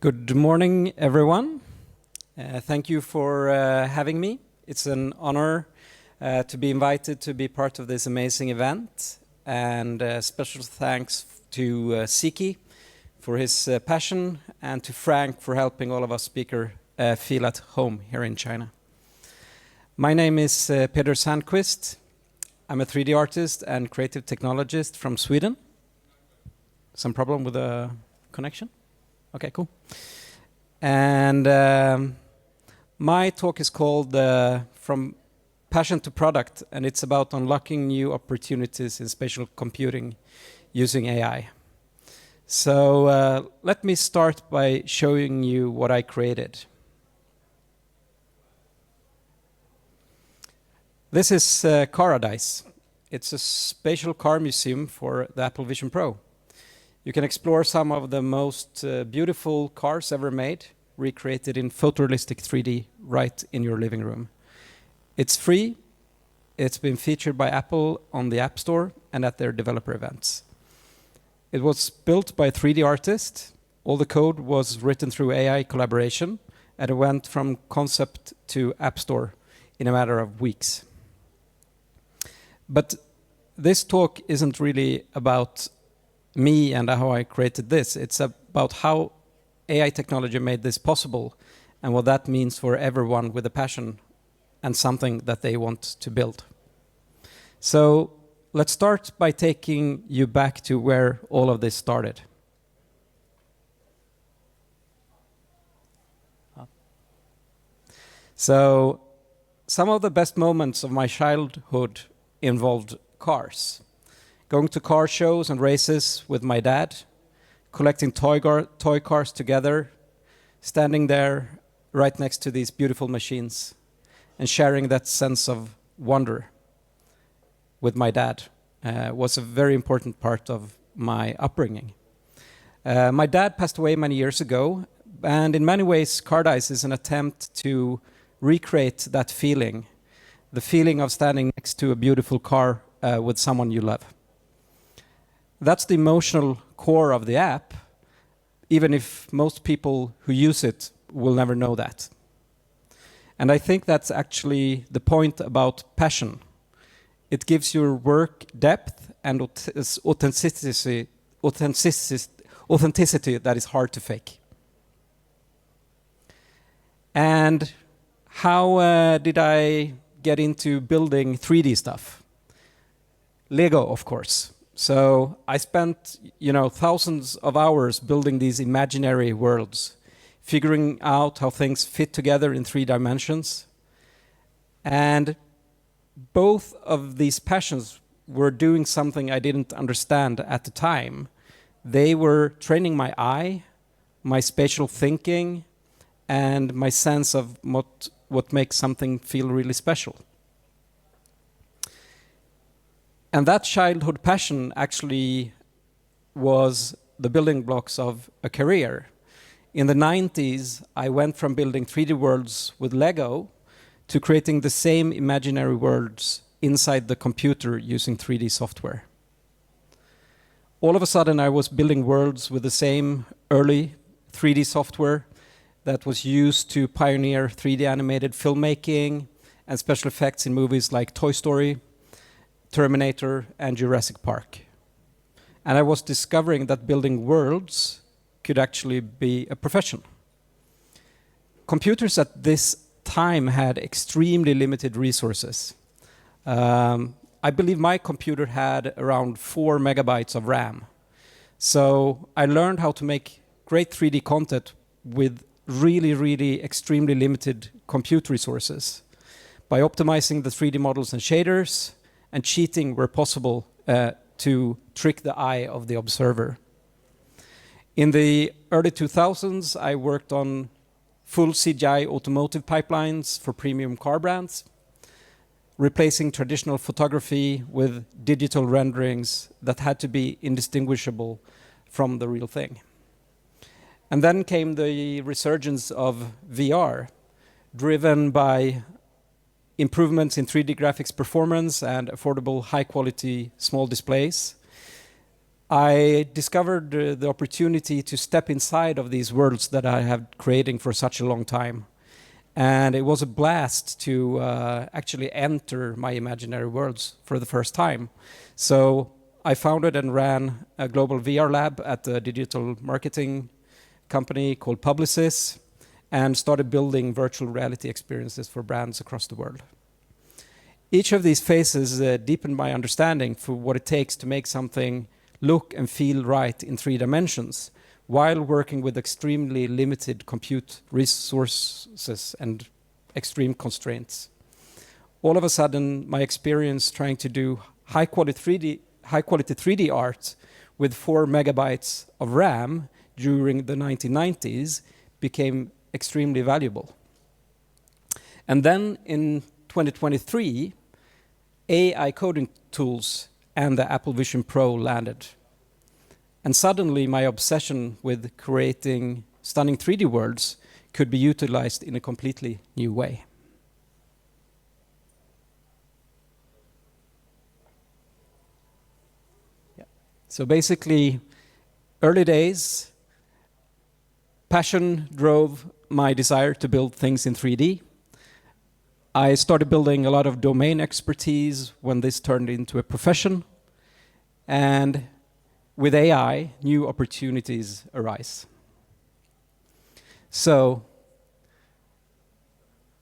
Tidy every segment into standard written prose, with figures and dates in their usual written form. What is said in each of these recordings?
Good morning, everyone. Thank you for having me. It's an honor to be invited to be part of this amazing event. And special thanks to Siki for his passion and to Frank for helping all of us speakers feel at home here in China. My name is Peder Sandqvist. I'm a 3D artist and creative technologist from Sweden. Some problem with the connection? Okay, cool. And my talk is called From Passion to Product, and it's about unlocking new opportunities in spatial computing using AI. So let me start by showing you what I created. This is Caradise. It's a spatial car museum for the Apple Vision Pro. You can explore some of the most beautiful cars ever made, recreated in photorealistic 3D right in your living room. It's free. It's been featured by Apple on the App Store and at their developer events. It was built by a 3D artist. All the code was written through AI collaboration, and it went from concept to App Store in a matter of weeks. But this talk isn't really about me and how I created this. It's about how AI technology made this possible and what that means for everyone with a passion and something that they want to build. So let's start by taking you back to where all of this started. So some of the best moments of my childhood involved cars. Going to car shows and races with my dad, collecting toy cars together, standing there right next to these beautiful machines, and sharing that sense of wonder with my dad was a very important part of my upbringing. My dad passed away many years ago, and in many ways, Caradise is an attempt to recreate that feeling, the feeling of standing next to a beautiful car with someone you love. That's the emotional core of the app, even if most people who use it will never know that. And I think that's actually the point about passion. It gives your work depth and authenticity that is hard to fake. And how did I get into building 3D stuff? Lego, of course. So I spent, thousands of hours building these imaginary worlds, figuring out how things fit together in 3 dimensions. And both of these passions were doing something I didn't understand at the time. They were training my eye, my spatial thinking, and my sense of what makes something feel really special. And that childhood passion actually was the building blocks of a career. In the 90s, I went from building 3D worlds with Lego to creating the same imaginary worlds inside the computer using 3D software. All of a sudden, I was building worlds with the same early 3D software that was used to pioneer 3D animated filmmaking and special effects in movies like Toy Story, Terminator, and Jurassic Park. And I was discovering that building worlds could actually be a profession. Computers at this time had extremely limited resources. I believe my computer had around 4 megabytes of RAM. So I learned how to make great 3D content with really extremely limited compute resources by optimizing the 3D models and shaders, and cheating where possible to trick the eye of the observer. In the early 2000s, I worked on full CGI automotive pipelines for premium car brands, replacing traditional photography with digital renderings that had to be indistinguishable from the real thing. And then came the resurgence of VR, driven by improvements in 3D graphics performance and affordable high-quality small displays. I discovered the opportunity to step inside of these worlds that I have creating for such a long time. And it was a blast to actually enter my imaginary worlds for the first time. So I founded and ran a global VR lab at a digital marketing company called Publicis, and started building virtual reality experiences for brands across the world. Each of these phases deepened my understanding for what it takes to make something look and feel right in 3 dimensions, while working with extremely limited compute resources and extreme constraints. All of a sudden, my experience trying to do high quality 3D art with 4 megabytes of RAM during the 1990s became extremely valuable. And then in 2023, AI coding tools and the Apple Vision Pro landed. And suddenly my obsession with creating stunning 3D worlds could be utilized in a completely new way. Yeah. So basically, early days, passion drove my desire to build things in 3D. I started building a lot of domain expertise when this turned into a profession. And with AI, new opportunities arise. So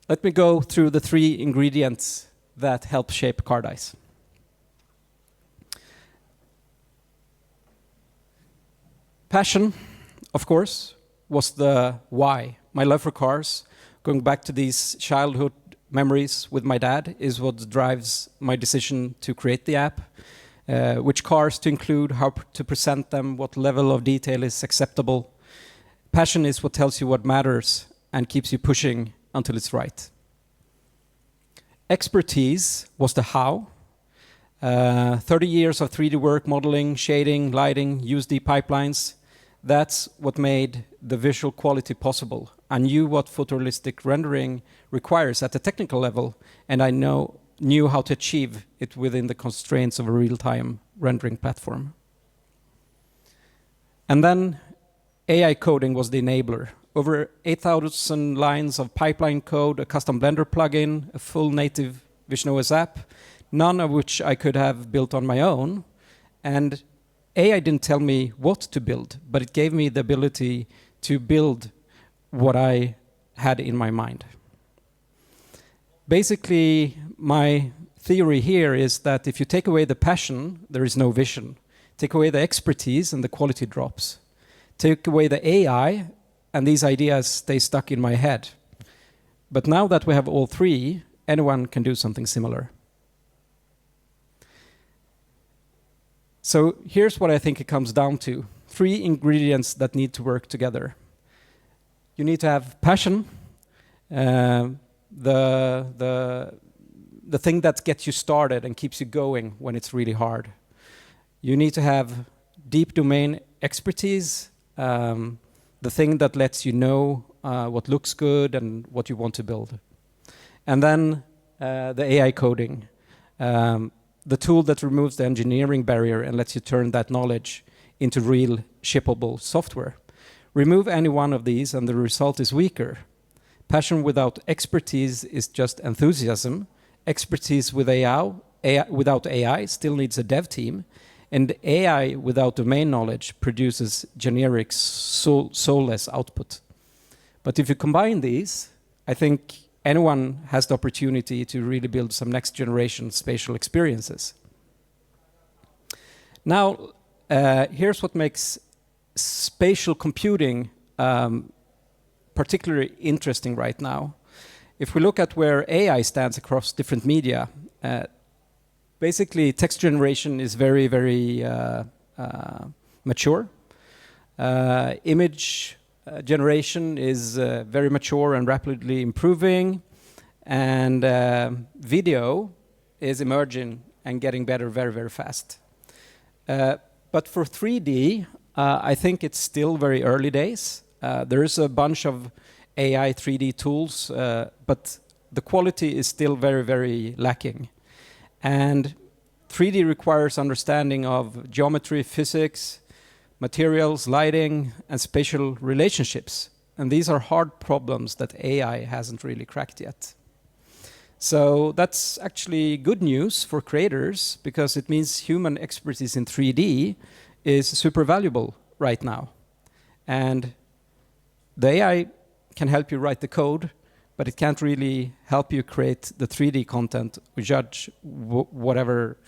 let me go through the 3 ingredients that help shape Caradise. Passion, of course, was the why. My love for cars, going back to these childhood memories with my dad, is what drives my decision to create the app. Which cars to include, how to present them, what level of detail is acceptable. Passion is what tells you what matters and keeps you pushing until it's right. Expertise was the how. 30 years of 3D work, modeling, shading, lighting, USD pipelines. That's what made the visual quality possible. I knew what photorealistic rendering requires at the technical level, and I knew how to achieve it within the constraints of a real-time rendering platform. And then AI coding was the enabler. Over 8,000 lines of pipeline code, a custom Blender plugin, a full native VisionOS app, none of which I could have built on my own. And AI didn't tell me what to build, but it gave me the ability to build what I had in my mind. Basically, my theory here is that if you take away the passion, there is no vision. Take away the expertise and the quality drops. Take away the AI and these ideas stay stuck in my head. But now that we have all 3, anyone can do something similar. So here's what I think it comes down to. 3 ingredients that need to work together. You need to have passion, the thing that gets you started and keeps you going when it's really hard. You need to have deep domain expertise, the thing that lets you know what looks good and what you want to build. And then the AI coding, the tool that removes the engineering barrier and lets you turn that knowledge into real shippable software. Remove any one of these and the result is weaker. Passion without expertise is just enthusiasm. Expertise with without AI still needs a dev team. And AI without domain knowledge produces generic, soulless output. But if you combine these, I think anyone has the opportunity to really build some next generation spatial experiences. Now, here's what makes spatial computing particularly interesting right now. If we look at where AI stands across different media, basically text generation is very, very mature. Image generation is very mature and rapidly improving. And video is emerging and getting better very, very fast. But for 3D, I think it's still very early days. There is a bunch of AI 3D tools, but the quality is still very, very lacking. And 3D requires understanding of geometry, physics, materials, lighting, and spatial relationships. And these are hard problems that AI hasn't really cracked yet. So that's actually good news for creators, because it means human expertise in 3D is super valuable right now. And the AI can help you write the code, but it can't really help you create the 3D content or judge whatever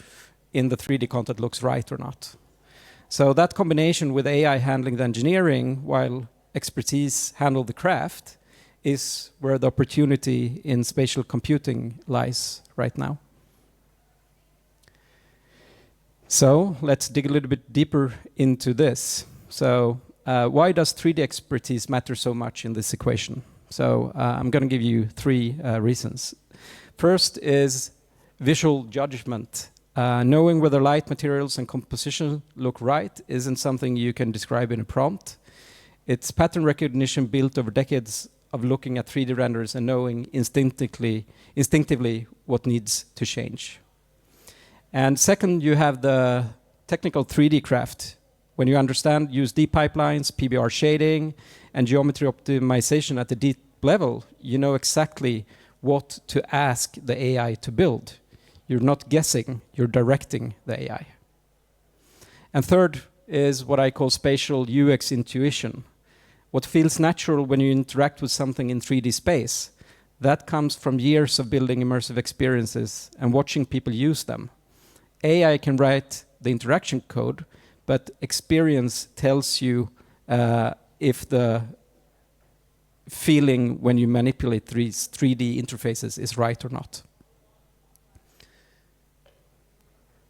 in the 3D content looks right or not. So that combination with AI handling the engineering while expertise handle the craft is where the opportunity in spatial computing lies right now. So let's dig a little bit deeper into this. So why does 3D expertise matter so much in this equation? So I'm going to give you three reasons. First is visual judgment. Knowing whether light, materials, and composition look right isn't something you can describe in a prompt. It's pattern recognition built over decades of looking at 3D renders and knowing instinctively what needs to change. And second, you have the technical 3D craft. When you understand USD pipelines, PBR shading, and geometry optimization at the deep level, you know exactly what to ask the AI to build. You're not guessing, you're directing the AI. And third is what I call spatial UX intuition. What feels natural when you interact with something in 3D space, that comes from years of building immersive experiences and watching people use them. AI can write the interaction code, but experience tells you if the feeling when you manipulate these 3D interfaces is right or not.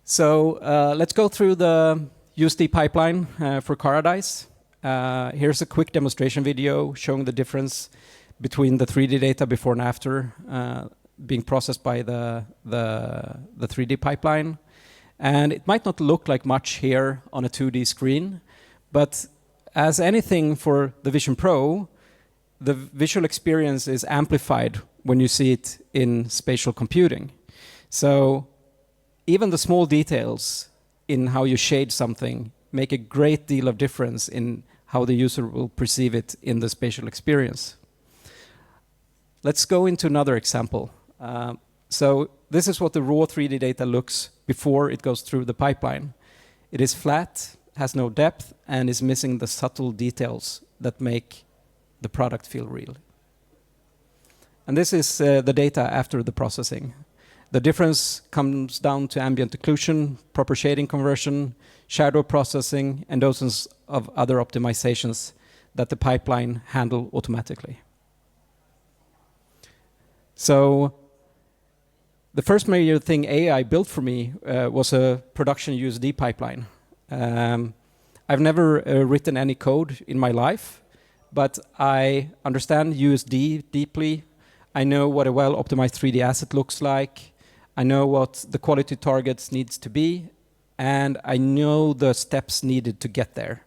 So let's go through the USD pipeline for Caradise. Here's a quick demonstration video showing the difference between the 3D data before and after being processed by the 3D pipeline. And it might not look like much here on a 2D screen, but as anything for the Vision Pro, the visual experience is amplified when you see it in spatial computing. So even the small details in how you shade something make a great deal of difference in how the user will perceive it in the spatial experience. Let's go into another example. So this is what the raw 3D data looks before it goes through the pipeline. It is flat, has no depth, and is missing the subtle details that make the product feel real. And this is the data after the processing. The difference comes down to ambient occlusion, proper shading conversion, shadow processing, and dozens of other optimizations that the pipeline handle automatically. So the first major thing AI built for me was a production USD pipeline. I've never written any code in my life, but I understand USD deeply. I know what a well-optimized 3D asset looks like. I know what the quality targets needs to be, and I know the steps needed to get there.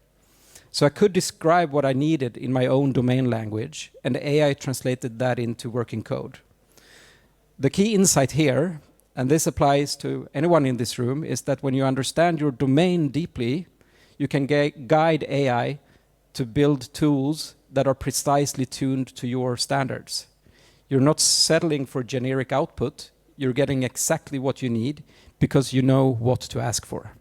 So I could describe what I needed in my own domain language, and AI translated that into working code. The key insight here, and this applies to anyone in this room, is that when you understand your domain deeply, you can guide AI to build tools that are precisely tuned to your standards. You're not settling for generic output. You're getting exactly what you need because you know what to ask for.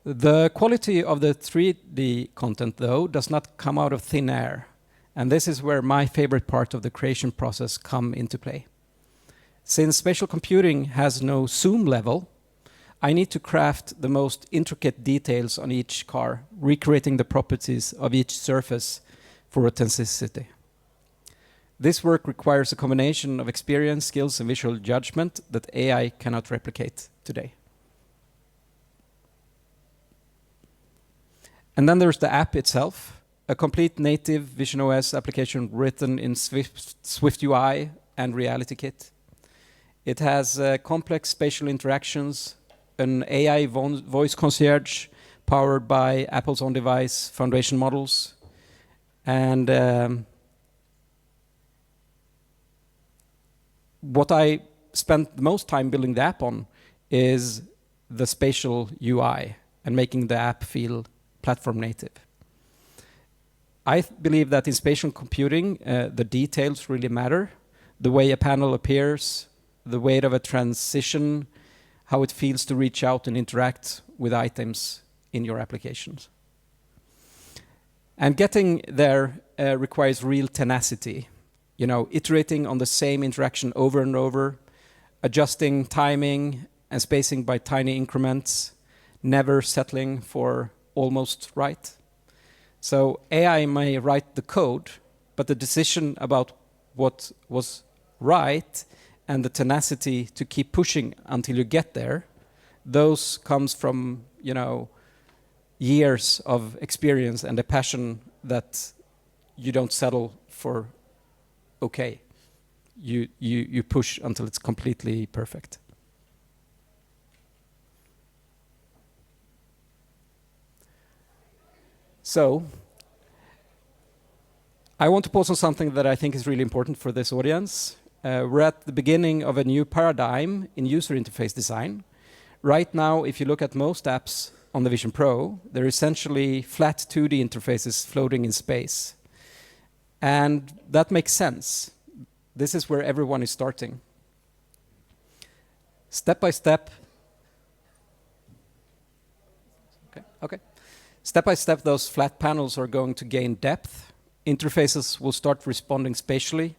The quality of the 3D content, though, does not come out of thin air. And this is where my favorite part of the creation process come into play. Since spatial computing has no zoom level, I need to craft the most intricate details on each car, recreating the properties of each surface for authenticity. This work requires a combination of experience, skills, and visual judgment that AI cannot replicate today. And then there's the app itself, a complete native Vision OS application written in SwiftUI and RealityKit. It has complex spatial interactions, an AI voice concierge powered by Apple's on-device foundation models, and what I spent the most time building the app on is the spatial UI and making the app feel platform native. I believe that in spatial computing, the details really matter. The way a panel appears, the weight of a transition, how it feels to reach out and interact with items in your applications. And getting there requires real tenacity. You know, iterating on the same interaction over and over, adjusting timing and spacing by tiny increments, never settling for almost right. So AI may write the code, but the decision about what was right and the tenacity to keep pushing until you get there, those comes from, you know, years of experience and a passion that you don't settle for okay. You push until it's completely perfect. So, I want to pause on something that I think is really important for this audience. We're at the beginning of a new paradigm in user interface design. Right now, if you look at most apps on the Vision Pro, they're essentially flat 2D interfaces floating in space. And that makes sense. This is where everyone is starting. Step by step. Okay. Step by step, those flat panels are going to gain depth. Interfaces will start responding spatially.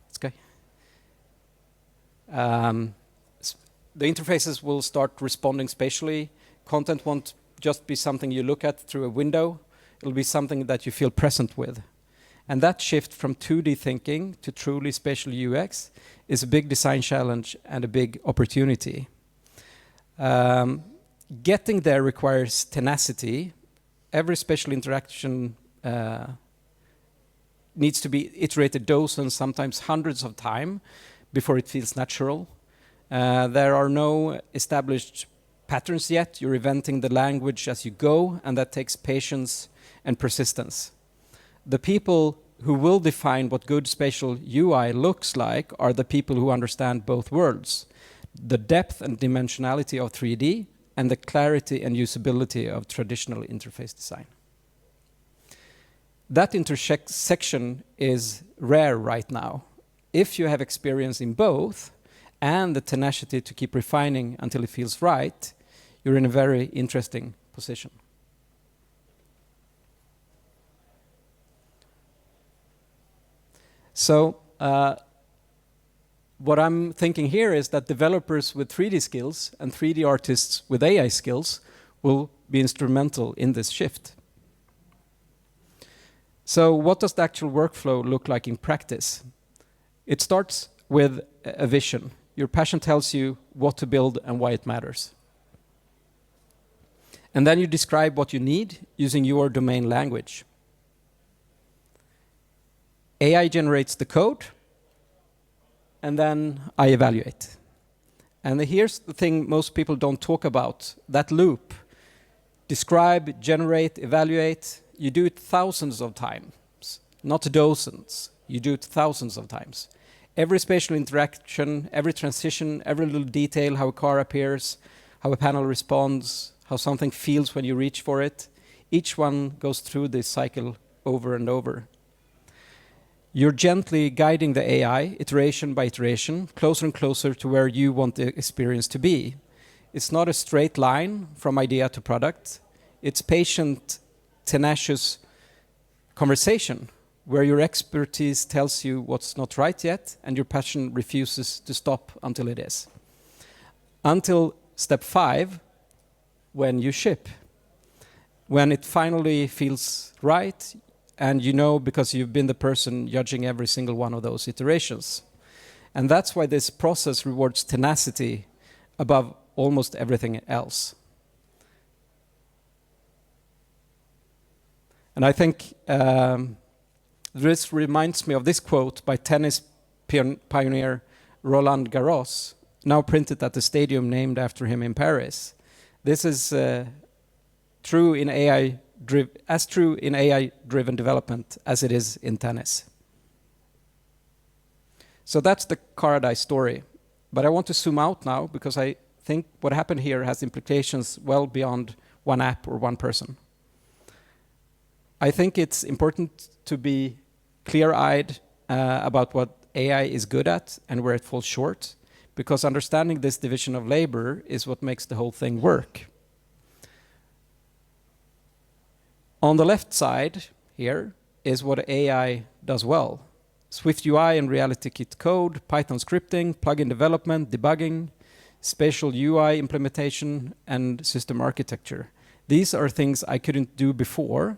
It's okay. The interfaces will start responding spatially. Content won't just be something you look at through a window. It'll be something that you feel present with. And that shift from 2D thinking to truly spatial UX is a big design challenge and a big opportunity. Getting there requires tenacity. Every spatial interaction needs to be iterated dozens, sometimes hundreds of times before it feels natural. There are no established patterns yet. You're inventing the language as you go, and that takes patience and persistence. The people who will define what good spatial UI looks like are the people who understand both worlds, the depth and dimensionality of 3D and the clarity and usability of traditional interface design. That intersection is rare right now. If you have experience in both and the tenacity to keep refining until it feels right, you're in a very interesting position. So what I'm thinking here is that developers with 3D skills and 3D artists with AI skills will be instrumental in this shift. So what does the actual workflow look like in practice? It starts with a vision. Your passion tells you what to build and why it matters. And then you describe what you need using your domain language. AI generates the code, and then I evaluate. And here's the thing most people don't talk about, that loop. Describe, generate, evaluate. You do it thousands of times, not dozens. You do it thousands of times. Every spatial interaction, every transition, every little detail, how a car appears, how a panel responds, how something feels when you reach for it, each one goes through this cycle over and over. You're gently guiding the AI, iteration by iteration, closer and closer to where you want the experience to be. It's not a straight line from idea to product. It's patient, tenacious conversation where your expertise tells you what's not right yet and your passion refuses to stop until it is. Until step 5, when you ship. When it finally feels right, and you know because you've been the person judging every single one of those iterations. And that's why this process rewards tenacity above almost everything else. And I think this reminds me of this quote by tennis pioneer Roland Garros, now printed at the stadium named after him in Paris. This is true in as true in AI-driven development as it is in tennis. So that's the Caradise story. But I want to zoom out now because I think what happened here has implications well beyond one app or one person. I think it's important to be clear-eyed about what AI is good at and where it falls short, because understanding this division of labor is what makes the whole thing work. On the left side here is what AI does well. SwiftUI and RealityKit code, Python scripting, plugin development, debugging, spatial UI implementation, and system architecture. These are things I couldn't do before,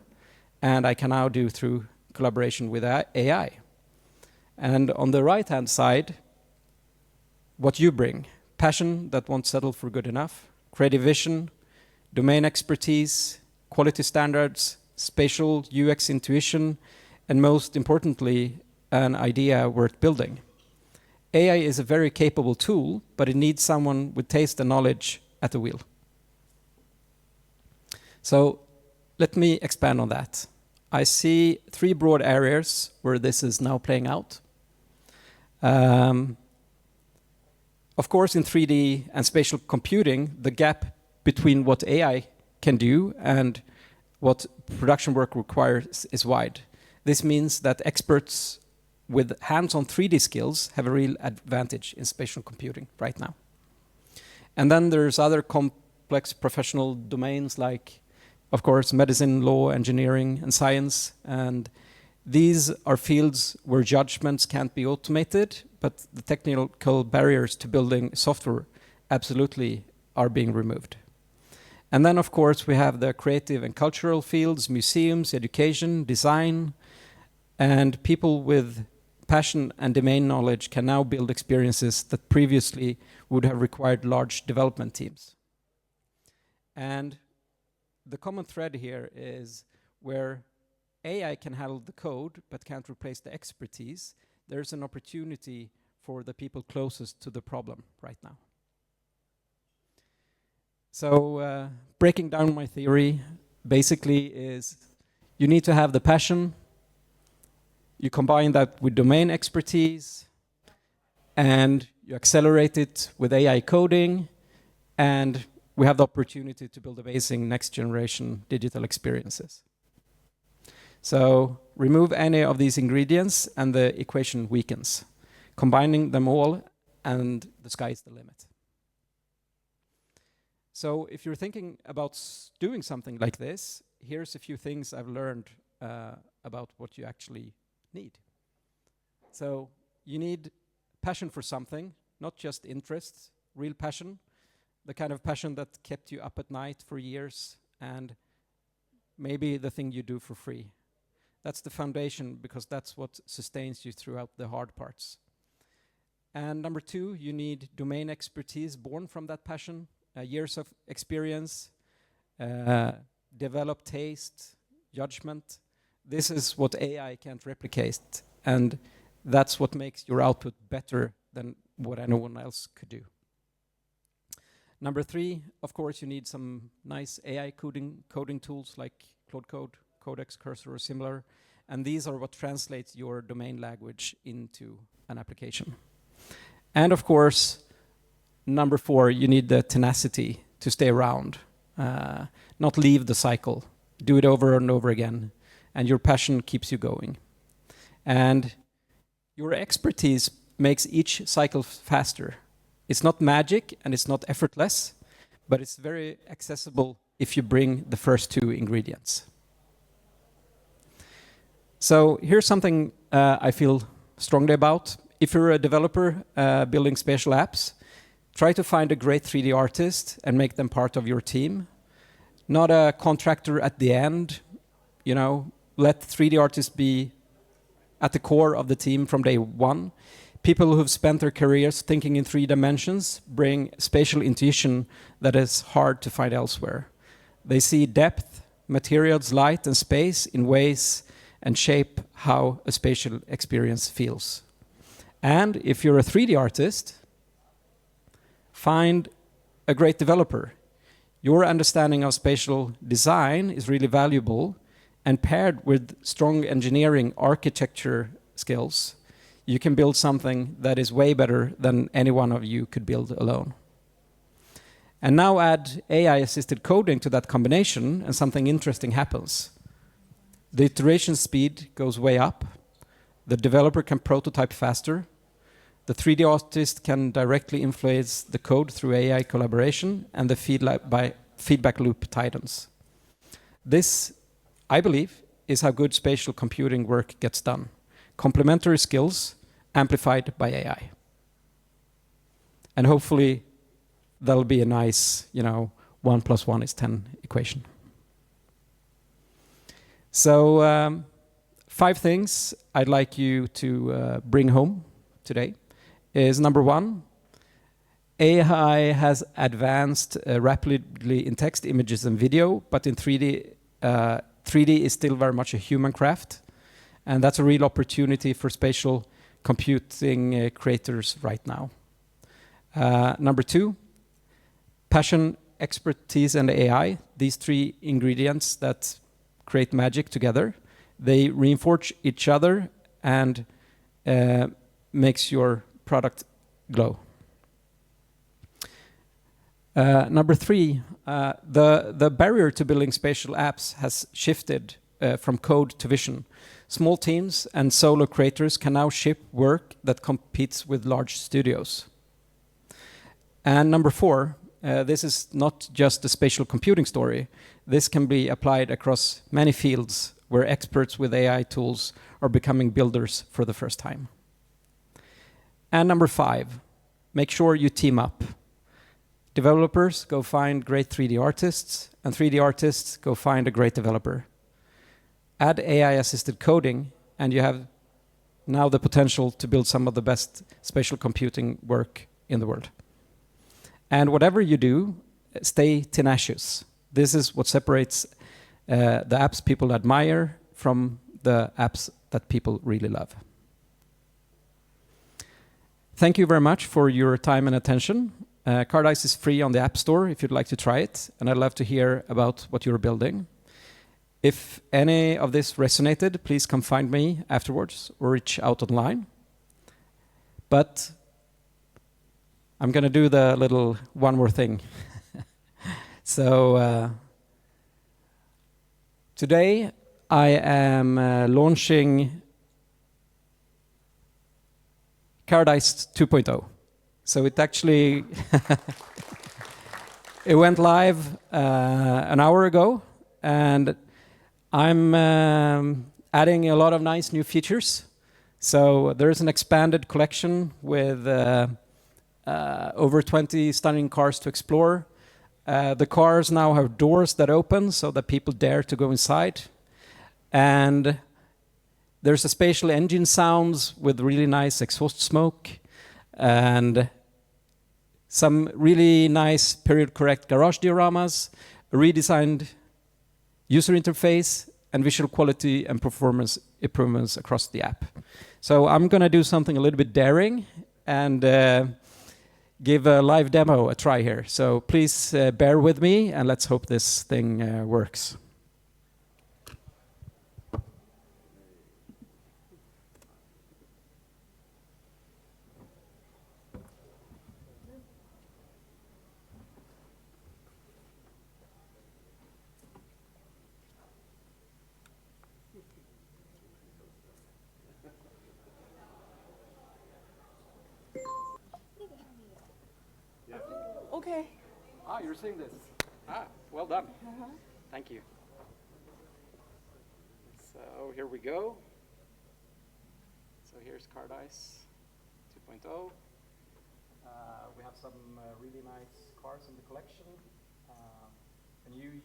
and I can now do through collaboration with AI. And on the right-hand side, what you bring: passion that won't settle for good enough, creative vision, domain expertise, quality standards, spatial UX intuition, and most importantly, an idea worth building. AI is a very capable tool, but it needs someone with taste and knowledge at the wheel. So let me expand on that. I see three broad areas where this is now playing out. Of course, in 3D and spatial computing, the gap between what AI can do and what production work requires is wide. This means that experts with hands-on 3D skills have a real advantage in spatial computing right now. And then there's other complex professional domains like, of course, medicine, law, engineering, and science. And these are fields where judgments can't be automated, but the technical barriers to building software absolutely are being removed. And then, of course, we have the creative and cultural fields, museums, education, design, and people with passion and domain knowledge can now build experiences that previously would have required large development teams. And the common thread here is where AI can handle the code but can't replace the expertise, there's an opportunity for the people closest to the problem right now. So breaking down my theory basically is you need to have the passion, you combine that with domain expertise, and you accelerate it with AI coding, and we have the opportunity to build amazing next generation digital experiences. So remove any of these ingredients and the equation weakens. Combining them all and the sky is the limit. So if you're thinking about doing something like this, here's a few things I've learned about what you actually need. So you need passion for something, not just interest, real passion, the kind of passion that kept you up at night for years, and maybe the thing you do for free. That's the foundation, because that's what sustains you throughout the hard parts. And number two, you need domain expertise born from that passion, years of experience, developed taste, judgment. This is what AI can't replicate, and that's what makes your output better than what anyone else could do. Number three, of course, you need some nice AI coding tools like Claude Code, Codex, Cursor, or similar, and these are what translates your domain language into an application. And of course, number four, you need the tenacity to stay around, not leave the cycle, do it over and over again, and your passion keeps you going. And your expertise makes each cycle faster. It's not magic and it's not effortless, but it's very accessible if you bring the first two ingredients. So here's something I feel strongly about. If you're a developer building spatial apps, try to find a great 3D artist and make them part of your team. Not a contractor at the end. You know, let 3D artists be at the core of the team from day one. People who've spent their careers thinking in 3 dimensions bring spatial intuition that is hard to find elsewhere. They see depth, materials, light, and space in ways and shape how a spatial experience feels. And if you're a 3D artist, find a great developer. Your understanding of spatial design is really valuable, and paired with strong engineering architecture skills, you can build something that is way better than any one of you could build alone. And now add AI-assisted coding to that combination, and something interesting happens. The iteration speed goes way up. The developer can prototype faster. The 3D artist can directly influence the code through AI collaboration, and the feedback loop tightens. This, I believe, is how good spatial computing work gets done. Complementary skills amplified by AI. And hopefully that'll be a nice, 1 + 1 is 10 equation. So 5 things I'd like you to bring home today is number 1, AI has advanced rapidly in text, images, and video, but in 3D, 3D is still very much a human craft, and that's a real opportunity for spatial computing creators right now. Number 2, passion, expertise, and AI, these 3 ingredients that create magic together. They reinforce each other and makes your product glow. Number 3, the barrier to building spatial apps has shifted from code to vision. Small teams and solo creators can now ship work that competes with large studios. And number 4, this is not just a spatial computing story. This can be applied across many fields where experts with AI tools are becoming builders for the first time. And number 5, make sure you team up. Developers, go find great 3D artists, and 3D artists, go find a great developer. Add AI-assisted coding, and you have now the potential to build some of the best spatial computing work in the world. And whatever you do, stay tenacious. This is what separates the apps people admire from the apps that people really love. Thank you very much for your time and attention. Caradise is free on the App Store if you'd like to try it, and I'd love to hear about what you're building. If any of this resonated, please come find me afterwards or reach out online. But I'm going to do the little one more thing. So today I am launching Caradise 2.0. So it actually it went live an hour ago, and I'm adding a lot of nice new features. So there's an expanded collection with over 20 stunning cars to explore. The cars now have doors that open so that people dare to go inside. And there's a spatial engine sounds with really nice exhaust smoke, and some really nice period correct garage dioramas, a redesigned user interface, and visual quality and performance improvements across the app. So I'm going to do something a little bit daring and give a live demo a try here. So please bear with me, and let's hope this thing works. Okay. You're seeing this. Well done. Thank you. So here we go. So here's Caradise 2.0. We have some really nice cars in the collection. And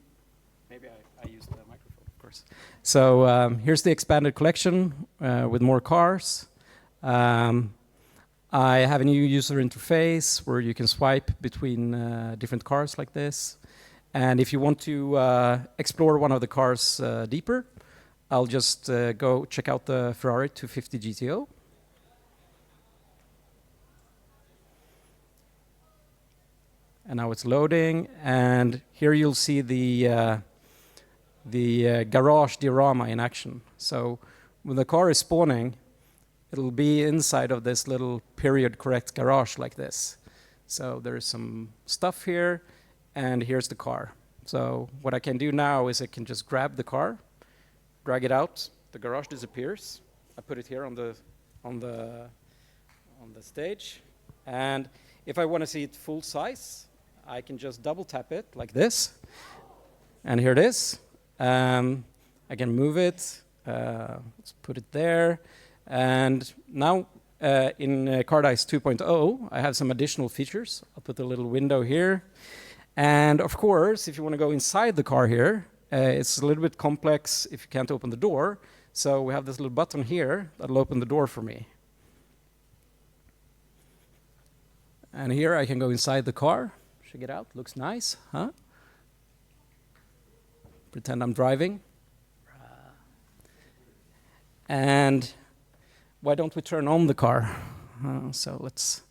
maybe I used the microphone, of course. So here's the expanded collection with more cars. I have a new user interface where you can swipe between different cars like this. And if you want to explore one of the cars deeper, I'll just go check out the Ferrari 250 GTO. And now it's loading, and here you'll see the garage diorama in action. So when the car is spawning, it'll be inside of this little period correct garage like this. So there's some stuff here, and here's the car. So what I can do now is I can just grab the car, drag it out, the garage disappears. I put it here on the stage, and if I want to see it full size, I can just double tap it like this, and here it is. I can move it. Let's put it there, and now in Caradise 2.0, I have some additional features. I'll put a little window here, and of course, if you want to go inside the car here, it's a little bit complex if you can't open the door. So we have this little button here that'll open the door for me. And here I can go inside the car. Check it out. Looks nice, huh? Pretend I'm driving. And why don't we turn on the car? So let's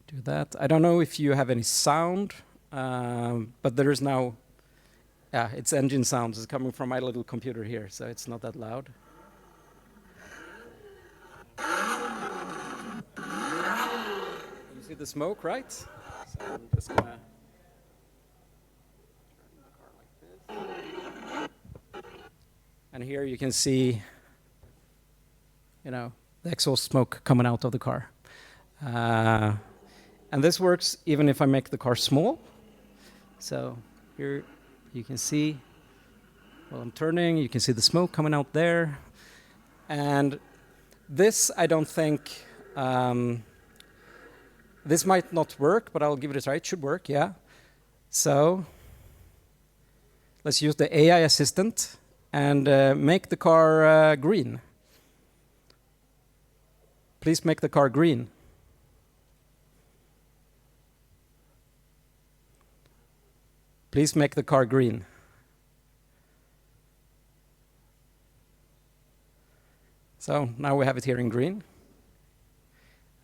do that. I don't know if you have any sound, but there is now, yeah, it's engine sounds. It's coming from my little computer here, so it's not that loud. You see the smoke, right? So I'm just gonna turn the car like this. And here you can see, you know, the exhaust smoke coming out of the car. And this works even if I make the car small. So here you can see, while I'm turning, you can see the smoke coming out there. And this, I don't think, this might not work, but I'll give it a try. It should work, yeah. So let's use the AI assistant and make the car green. Please make the car green. Please make the car green. So now we have it here in green.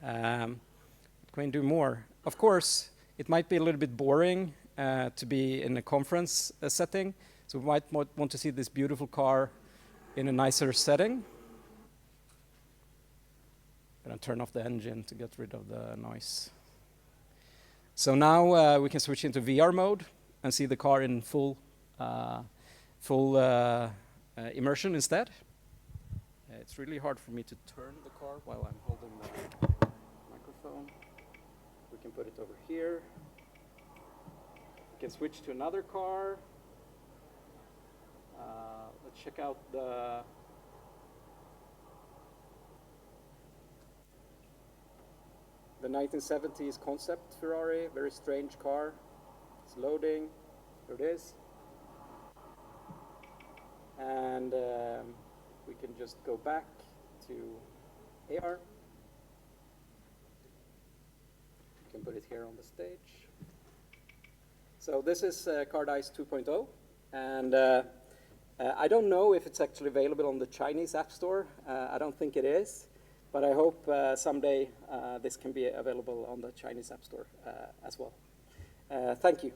Can we do more? Of course, it might be a little bit boring to be in a conference setting, so we might want to see this beautiful car in a nicer setting. I'm going to turn off the engine to get rid of the noise. So now we can switch into VR mode and see the car in full immersion instead. It's really hard for me to turn the car while I'm holding the microphone. We can put it over here. We can switch to another car. Let's check out the the 1970s concept Ferrari, very strange car. It's loading, here it is. And we can just go back to AR. We can put it here on the stage. So this is Caradise 2.0, and I don't know if it's actually available on the Chinese App Store. I don't think it is. But I hope someday this can be available on the Chinese App Store as well. Thank you.